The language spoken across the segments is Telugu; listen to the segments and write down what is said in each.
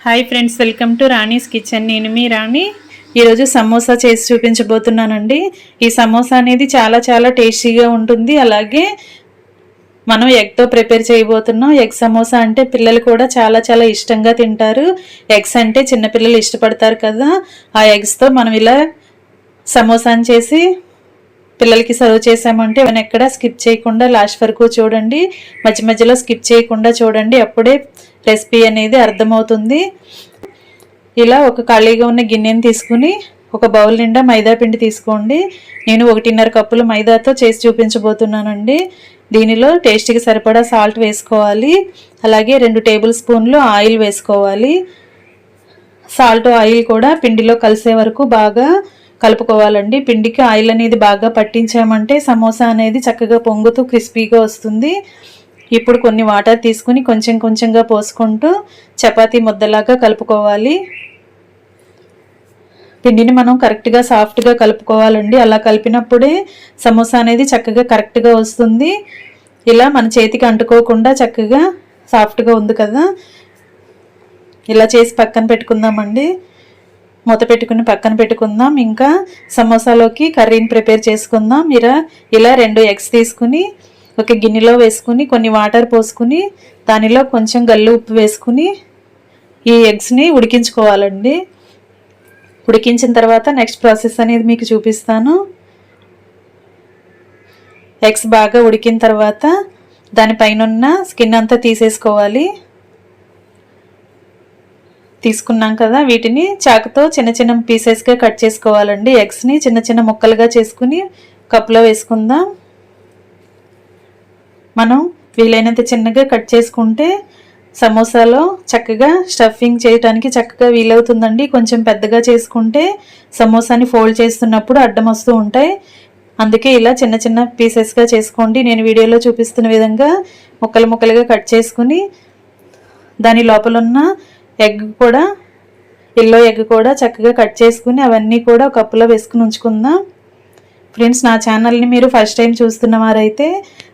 Hi friends, welcome to Rani's kitchen. నేను మీ రాణి. ఈరోజు సమోసా చేసి చూపించబోతున్నానండి. ఈ సమోసా అనేది చాలా చాలా టేస్టీగా ఉంటుంది. అలాగే మనం ఎగ్తో ప్రిపేర్ చేయబోతున్నాం. ఎగ్ సమోసా అంటే పిల్లలు కూడా చాలా చాలా ఇష్టంగా తింటారు. ఎగ్స్ అంటే చిన్నపిల్లలు ఇష్టపడతారు కదా. ఆ ఎగ్స్తో మనం ఇలా సమోసాని చేసి పిల్లలకి సర్వ్ చేసామంటే మనం ఎక్కడ స్కిప్ చేయకుండా లాస్ట్ వరకు చూడండి. మధ్య మధ్యలో స్కిప్ చేయకుండా చూడండి, అప్పుడే రెసిపీ అనేది అర్థమవుతుంది. ఇలా ఒక ఖాళీగా ఉన్న గిన్నెని తీసుకుని ఒక బౌల్ నిండా మైదా పిండి తీసుకోండి. నేను 1.5 కప్పులు మైదాతో చేసి చూపించబోతున్నానండి. దీనిలో టేస్ట్కి సరిపడా సాల్ట్ వేసుకోవాలి. అలాగే 2 టేబుల్ స్పూన్లు ఆయిల్ వేసుకోవాలి. సాల్ట్ ఆయిల్ కూడా పిండిలో కలిసే వరకు బాగా కలుపుకోవాలండి. పిండికి ఆయిల్ అనేది బాగా పట్టించామంటే సమోసా అనేది చక్కగా పొంగుతూ క్రిస్పీగా వస్తుంది. ఇప్పుడు కొన్ని వాటర్ తీసుకుని కొంచెం కొంచెంగా పోసుకుంటూ చపాతీ ముద్దలాగా కలుపుకోవాలి. పిండిని మనం కరెక్ట్గా సాఫ్ట్గా కలుపుకోవాలండి. అలా కలిపినప్పుడే సమోసా అనేది చక్కగా కరెక్ట్గా వస్తుంది. ఇలా మన చేతికి అంటుకోకుండా చక్కగా సాఫ్ట్గా ఉంది కదా. ఇలా చేసి పక్కన పెట్టుకుందామండి. మూత పెట్టుకుని పక్కన పెట్టుకుందాం. ఇంకా సమోసాలోకి కర్రీని ప్రిపేర్ చేసుకుందాం. ఇలా 2 ఎగ్స్ తీసుకుని ఒక గిన్నెలో వేసుకుని కొన్ని వాటర్ పోసుకుని దానిలో కొంచెం గల్లు ఉప్పు వేసుకుని ఈ ఎగ్స్ని ఉడికించుకోవాలండి. ఉడికించిన తర్వాత నెక్స్ట్ ప్రాసెస్ అనేది మీకు చూపిస్తాను. ఎగ్స్ బాగా ఉడికిన తర్వాత దానిపైన ఉన్న స్కిన్ అంతా తీసేసుకోవాలి. తీసుకున్నాం కదా, వీటిని చాకుతో చిన్న చిన్న పీసెస్గా కట్ చేసుకోవాలండి. ఎగ్స్ని చిన్న చిన్న ముక్కలుగా చేసుకుని కప్లో వేసుకుందాం. మనం వీలైనంత చిన్నగా కట్ చేసుకుంటే సమోసాలో చక్కగా స్టఫింగ్ చేయడానికి చక్కగా వీలవుతుందండి. కొంచెం పెద్దగా చేసుకుంటే సమోసాని ఫోల్డ్ చేస్తున్నప్పుడు అడ్డం వస్తూ ఉంటాయి. అందుకే ఇలా చిన్న చిన్న పీసెస్గా చేసుకోండి. నేను వీడియోలో చూపిస్తున్న విధంగా ముక్కలు ముక్కలుగా కట్ చేసుకుని దాని లోపల ఉన్న ఎల్లో ఎగ్ కూడా చక్కగా కట్ చేసుకుని అవన్నీ కూడా కప్పులో వేసుకుని ఉంచుకుందాం. ఫ్రెండ్స్, నా ఛానల్ని మీరు ఫస్ట్ టైం చూస్తున్న వారైతే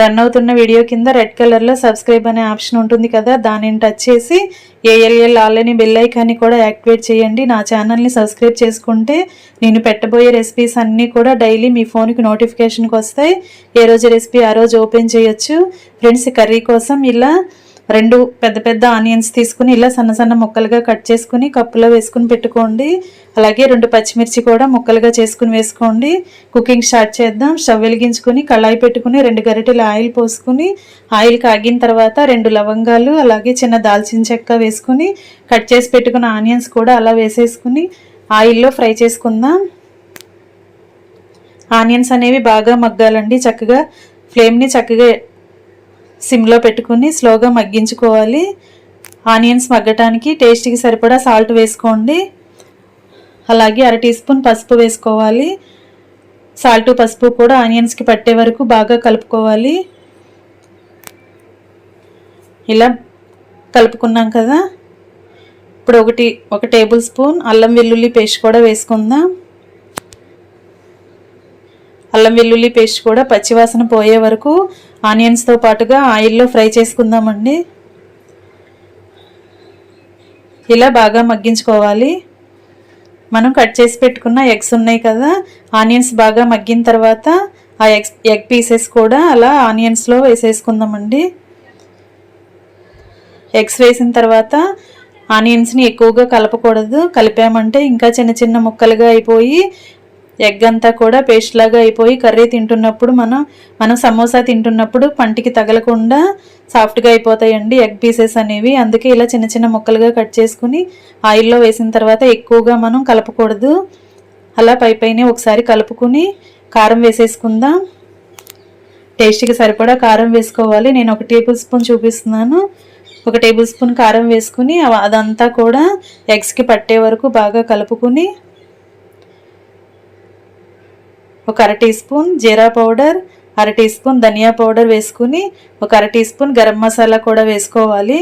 రన్ అవుతున్న వీడియో కింద రెడ్ కలర్లో సబ్స్క్రైబ్ అనే ఆప్షన్ ఉంటుంది కదా, దానిని టచ్ చేసి ALL ఆల్ అని బెల్ ఐకాన్ని కూడా యాక్టివేట్ చేయండి. నా ఛానల్ని సబ్స్క్రైబ్ చేసుకుంటే నేను పెట్టబోయే రెసిపీస్ అన్నీ కూడా డైలీ మీ ఫోన్కి నోటిఫికేషన్కి వస్తాయి. ఏ రోజు రెసిపీ ఆ రోజు ఓపెన్ చేయొచ్చు. ఫ్రెండ్స్, కర్రీ కోసం ఇలా 2 పెద్ద పెద్ద ఆనియన్స్ తీసుకుని ఇలా సన్న సన్న ముక్కలుగా కట్ చేసుకుని కప్పులో వేసుకుని పెట్టుకోండి. అలాగే 2 పచ్చిమిర్చి కూడా ముక్కలుగా చేసుకుని వేసుకోండి. కుకింగ్ స్టార్ట్ చేద్దాం. స్టవ్ వెలిగించుకుని కళాయి పెట్టుకుని 2 గరిటెలు ఆయిల్ పోసుకుని ఆయిల్ కాగిన తర్వాత 2 లవంగాలు అలాగే చిన్న దాల్చిన చెక్క వేసుకుని కట్ చేసి పెట్టుకున్న ఆనియన్స్ కూడా అలా వేసేసుకుని ఆయిల్లో ఫ్రై చేసుకుందాం. ఆనియన్స్ అనేవి బాగా మగ్గాలండి. చక్కగా ఫ్లేమ్ని చక్కగా సిమ్లో పెట్టుకుని స్లోగా మగ్గించుకోవాలి. ఆనియన్స్ మగ్గటానికి టేస్ట్కి సరిపడా సాల్ట్ వేసుకోండి. అలాగే 1/2 టీ స్పూన్ పసుపు వేసుకోవాలి. సాల్ట్ పసుపు కూడా ఆనియన్స్కి పట్టే వరకు బాగా కలుపుకోవాలి. ఇలా కలుపుకున్నాం కదా, ఇప్పుడు 1 టేబుల్ స్పూన్ అల్లం వెల్లుల్లి పేస్ట్ కూడా వేసుకుందాం. అల్లం వెల్లుల్లి పేస్ట్ కూడా పచ్చివాసన పోయే వరకు ఆనియన్స్తో పాటుగా ఆయిల్లో ఫ్రై చేసుకుందామండి. ఇలా బాగా మగ్గించుకోవాలి. మనం కట్ చేసి పెట్టుకున్న ఎగ్స్ ఉన్నాయి కదా, ఆనియన్స్ బాగా మగ్గిన తర్వాత ఆ ఎగ్ పీసెస్ కూడా అలా ఆనియన్స్లో వేసేసుకుందామండి. ఎగ్స్ వేసిన తర్వాత ఆనియన్స్ని ఎక్కువగా కలపకూడదు. కలిపామంటే ఇంకా చిన్న చిన్న ముక్కలుగా అయిపోయి ఎగ్ అంతా కూడా పేస్ట్ లాగా అయిపోయి కర్రీ తింటున్నప్పుడు మనం సమోసా తింటున్నప్పుడు పంటికి తగలకుండా సాఫ్ట్గా అయిపోతాయండి ఎగ్ పీసెస్ అనేవి. అందుకే ఇలా చిన్న చిన్న ముక్కలుగా కట్ చేసుకుని ఆయిల్లో వేసిన తర్వాత ఎక్కువగా మనం కలపకూడదు. అలా పైనే ఒకసారి కలుపుకుని కారం వేసేసుకుందాం. టేస్ట్కి సరిపడా కారం వేసుకోవాలి. నేను 1 టేబుల్ స్పూన్ చూపిస్తున్నాను. 1 టేబుల్ స్పూన్ కారం వేసుకుని అదంతా కూడా ఎగ్స్కి పట్టే వరకు బాగా కలుపుకుని ఒక 1/2 టీ స్పూన్ జీరా పౌడర్, 1/2 టీ స్పూన్ ధనియా పౌడర్ వేసుకుని ఒక 1/2 టీ స్పూన్ గరం మసాలా కూడా వేసుకోవాలి.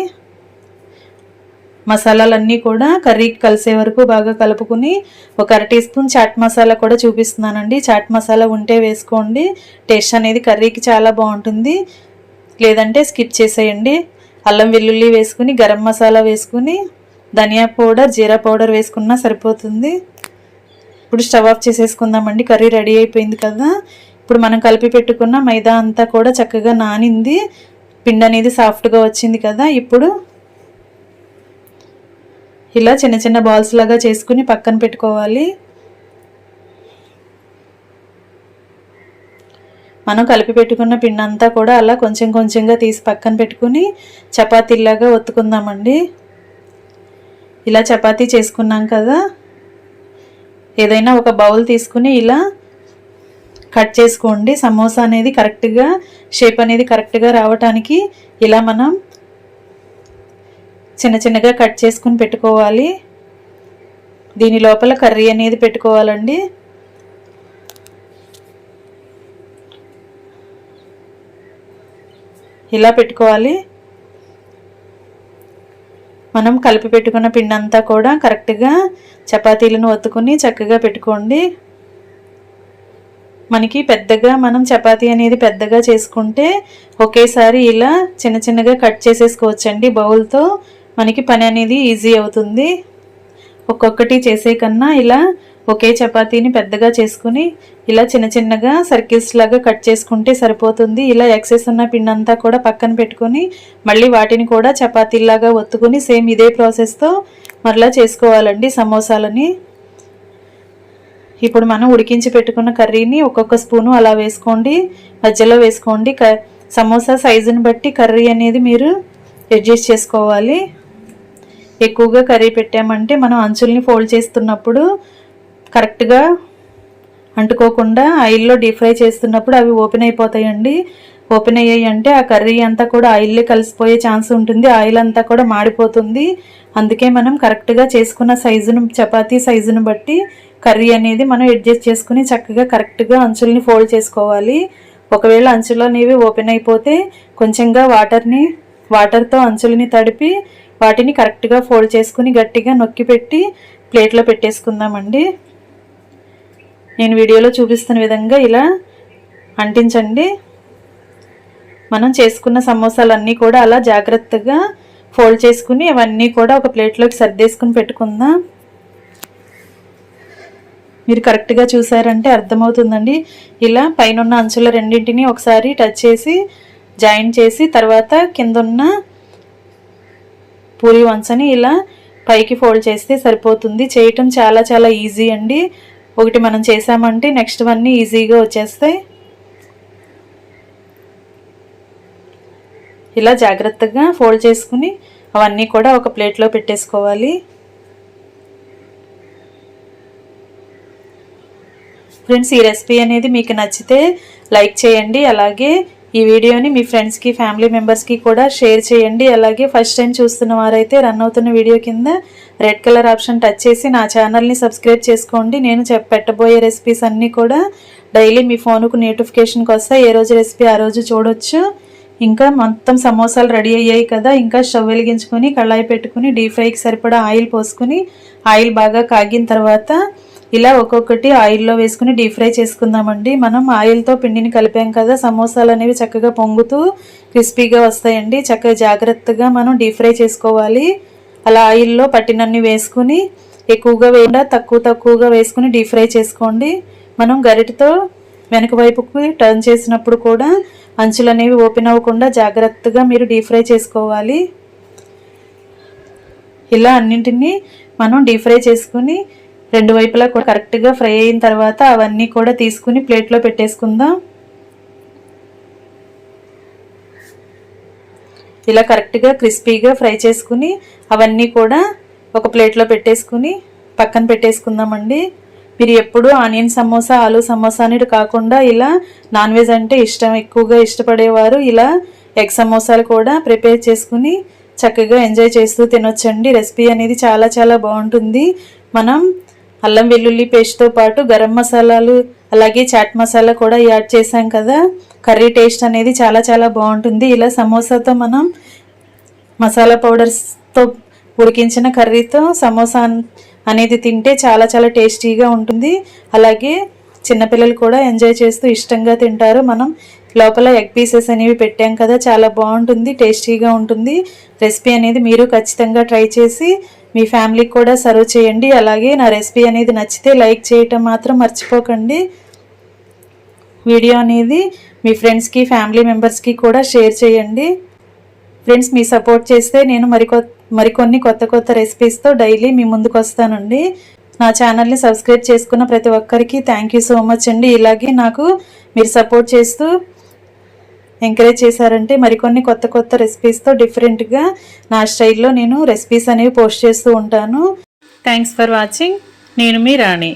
మసాలాలన్నీ కూడా కర్రీకి కలిసే వరకు బాగా కలుపుకుని ఒక 1/2 టీ స్పూన్ చాట్ మసాలా కూడా చూపిస్తున్నానండి. చాట్ మసాలా ఉంటే వేసుకోండి. టేస్ట్ అనేది కర్రీకి చాలా బాగుంటుంది. లేదంటే స్కిప్ చేసేయండి. అల్లం వెల్లుల్లి వేసుకుని గరం మసాలా వేసుకుని ధనియా పౌడర్, జీరా పౌడర్ వేసుకున్నా సరిపోతుంది. ఇప్పుడు స్టవ్ ఆఫ్ చేసేసుకుందామండి. కర్రీ రెడీ అయిపోయింది కదా. ఇప్పుడు మనం కలిపి పెట్టుకున్న మైదా అంతా కూడా చక్కగా నానింది, పిండి అనేది సాఫ్ట్గా వచ్చింది కదా. ఇప్పుడు ఇలా చిన్న చిన్న బాల్స్ లాగా చేసుకుని పక్కన పెట్టుకోవాలి. మనం కలిపి పెట్టుకున్న పిండి అంతా కూడా అలా కొంచెం కొంచెంగా తీసి పక్కన పెట్టుకుని చపాతీలాగా ఒత్తుకుందామండి. ఇలా చపాతీ చేసుకున్నాం కదా. ఏదైనా ఒక బౌల్ తీసుకుని ఇలా కట్ చేసుకోండి. సమోసా అనేది కరెక్ట్గా షేప్ అనేది కరెక్ట్గా రావటానికి ఇలా మనం చిన్న చిన్నగా కట్ చేసుకుని పెట్టుకోవాలి. దీని లోపల కర్రీ అనేది పెట్టుకోవాలండి. ఇలా పెట్టుకోవాలి. మనం కలిపి పెట్టుకున్న పిండి అంతా కూడా కరెక్ట్గా చపాతీలను ఒత్తుకుని చక్కగా పెట్టుకోండి. మనకి పెద్దగా మనం చపాతీ అనేది పెద్దగా చేసుకుంటే ఒకేసారి ఇలా చిన్న చిన్నగా కట్ చేసేసుకోవచ్చండి. బౌల్తో మనకి పని అనేది ఈజీ అవుతుంది. ఒక్కొక్కటి చేసే కన్నా ఇలా ఒకే చపాతీని పెద్దగా చేసుకుని ఇలా చిన్న చిన్నగా సర్కిల్స్ లాగా కట్ చేసుకుంటే సరిపోతుంది. ఇలా ఎక్సెస్ ఉన్న పిండి అంతా కూడా పక్కన పెట్టుకొని మళ్ళీ వాటిని కూడా చపాతీలాగా ఒత్తుకుని సేమ్ ఇదే ప్రాసెస్తో మరలా చేసుకోవాలండి సమోసాలని. ఇప్పుడు మనం ఉడికించి పెట్టుకున్న కర్రీని ఒక్కొక్క స్పూను అలా వేసుకోండి, మధ్యలో వేసుకోండి. సమోసా సైజుని బట్టి కర్రీ అనేది మీరు అడ్జస్ట్ చేసుకోవాలి. ఎక్కువగా కర్రీ పెట్టామంటే మనం అంచుల్ని ఫోల్డ్ చేస్తున్నప్పుడు కరెక్ట్గా అంటుకోకుండా ఆయిల్లో డీప్ ఫ్రై చేస్తున్నప్పుడు అవి ఓపెన్ అయిపోతాయండి. ఓపెన్ అయ్యాయి అంటే ఆ కర్రీ అంతా కూడా ఆయిల్లో కలిసిపోయే ఛాన్స్ ఉంటుంది, ఆయిల్ అంతా కూడా మాడిపోతుంది. అందుకే మనం కరెక్ట్గా చేసుకున్న సైజును చపాతీ సైజును బట్టి కర్రీ అనేది మనం అడ్జస్ట్ చేసుకుని చక్కగా కరెక్ట్గా అంచుల్ని ఫోల్డ్ చేసుకోవాలి. ఒకవేళ అంచులు అనేవి ఓపెన్ అయిపోతే కొంచెంగా వాటర్తో అంచులని తడిపి వాటిని కరెక్ట్గా ఫోల్డ్ చేసుకుని గట్టిగా నొక్కి పెట్టి ప్లేట్లో పెట్టేసుకుందామండి. నేను వీడియోలో చూపిస్తున్న విధంగా ఇలా అంటించండి. మనం చేసుకున్న సమోసాలన్నీ కూడా అలా జాగ్రత్తగా ఫోల్డ్ చేసుకుని అవన్నీ కూడా ఒక ప్లేట్లోకి సర్దేసుకుని పెట్టుకుందాం. మీరు కరెక్ట్గా చూసారంటే అర్థమవుతుందండి. ఇలా పైన అంచుల రెండింటిని ఒకసారి టచ్ చేసి జాయిన్ చేసి తర్వాత కిందున్న పూరి వంచని ఇలా పైకి ఫోల్డ్ చేస్తే సరిపోతుంది. చేయటం చాలా చాలా ఈజీ అండి. ఒకటి మనం చేసామంటే నెక్స్ట్ అన్నీ ఈజీగా వచ్చేస్తాయి. ఇలా జాగ్రత్తగా ఫోల్డ్ చేసుకుని అవన్నీ కూడా ఒక ప్లేట్లో పెట్టేసుకోవాలి. ఫ్రెండ్స్, ఈ రెసిపీ అనేది మీకు నచ్చితే లైక్ చేయండి. అలాగే ఈ వీడియోని మీ ఫ్రెండ్స్కి, ఫ్యామిలీ మెంబర్స్కి కూడా షేర్ చేయండి. అలాగే ఫస్ట్ టైం చూస్తున్న వారైతే రన్ అవుతున్న వీడియో కింద రెడ్ కలర్ ఆప్షన్ టచ్ చేసి నా ఛానల్ని సబ్స్క్రైబ్ చేసుకోండి. నేను పెట్టబోయే రెసిపీస్ అన్నీ కూడా డైలీ మీ ఫోన్కు నోటిఫికేషన్కి వస్తాయి. ఏ రోజు రెసిపీ ఆ రోజు చూడొచ్చు. ఇంకా మొత్తం సమోసాలు రెడీ అయ్యాయి కదా. ఇంకా స్టవ్ వెలిగించుకొని కళాయి పెట్టుకుని డీప్ ఫ్రైకి సరిపడా ఆయిల్ పోసుకుని ఆయిల్ బాగా కాగిన తర్వాత ఇలా ఒక్కొక్కటి ఆయిల్లో వేసుకుని డీప్ ఫ్రై చేసుకుందామండి. మనం ఆయిల్తో పిండిని కలిపాం కదా, సమోసాలు అనేవి చక్కగా పొంగుతూ క్రిస్పీగా వస్తాయండి. చక్కగా జాగ్రత్తగా మనం డీప్ ఫ్రై చేసుకోవాలి. అలా ఆయిల్లో పట్టినన్ని వేసుకుని ఎక్కువగా వేయకుండా తక్కువగా వేసుకుని డీప్ ఫ్రై చేసుకోండి. మనం గరిటతో వెనక వైపుకి టర్న్ చేసినప్పుడు కూడా అంచులు అనేవి ఓపెన్ అవ్వకుండా జాగ్రత్తగా మీరు డీప్ ఫ్రై చేసుకోవాలి. ఇలా అన్నింటినీ మనం డీప్ ఫ్రై చేసుకుని రెండు వైపులా కూడా కరెక్ట్గా ఫ్రై అయిన తర్వాత అవన్నీ కూడా తీసుకుని ప్లేట్లో పెట్టేసుకుందాం. ఇలా కరెక్ట్గా క్రిస్పీగా ఫ్రై చేసుకుని అవన్నీ కూడా ఒక ప్లేట్లో పెట్టేసుకుని పక్కన పెట్టేసుకుందామండి. మీరు ఎప్పుడు ఆనియన్ సమోసా, ఆలూ సమోసా అనేది కాకుండా ఇలా నాన్ వెజ్ అంటే ఎక్కువగా ఇష్టపడేవారు ఇలా ఎగ్ సమోసాలు కూడా ప్రిపేర్ చేసుకుని చక్కగా ఎంజాయ్ చేస్తూ తినొచ్చండి. రెసిపీ అనేది చాలా చాలా బాగుంటుంది. మనం అల్లం వెల్లుల్లి పేస్ట్తో పాటు గరం మసాలాలు అలాగే చాట్ మసాలా కూడా యాడ్ చేసాం కదా. కర్రీ టేస్ట్ అనేది చాలా చాలా బాగుంటుంది. ఇలా సమోసాతో మనం మసాలా పౌడర్స్తో ఉడికించిన కర్రీతో సమోసా అనేది తింటే చాలా చాలా టేస్టీగా ఉంటుంది. అలాగే చిన్నపిల్లలు కూడా ఎంజాయ్ చేస్తూ ఇష్టంగా తింటారు. మనం లోపల ఎగ్ పీసెస్ అనేవి పెట్టాం కదా, చాలా బాగుంటుంది, టేస్టీగా ఉంటుంది. రెసిపీ అనేది మీరు ఖచ్చితంగా ట్రై చేసి మీ ఫ్యామిలీకి కూడా సర్వ్ చేయండి. అలాగే నా రెసిపీ అనేది నచ్చితే లైక్ చేయటం మాత్రం మర్చిపోకండి. వీడియో అనేది మీ ఫ్రెండ్స్కి ఫ్యామిలీ మెంబర్స్కి కూడా షేర్ చేయండి. ఫ్రెండ్స్, మీ సపోర్ట్ చేస్తే నేను మరికొన్ని కొత్త రెసిపీస్తో డైలీ మీ ముందుకు వస్తానండి. నా ఛానల్ని సబ్స్క్రైబ్ చేసుకున్న ప్రతి ఒక్కరికి థ్యాంక్ యూ సో మచ్ అండి. ఇలాగే నాకు మీరు సపోర్ట్ చేస్తూ ఎంకరేజ్ చేశారంటే మరికొన్ని కొత్త రెసిపీస్తో డిఫరెంట్గా నా స్టైల్లో నేను రెసిపీస్ అనేవి పోస్ట్ చేస్తూ ఉంటాను. Thanks for watching. నేను మీ రాణి.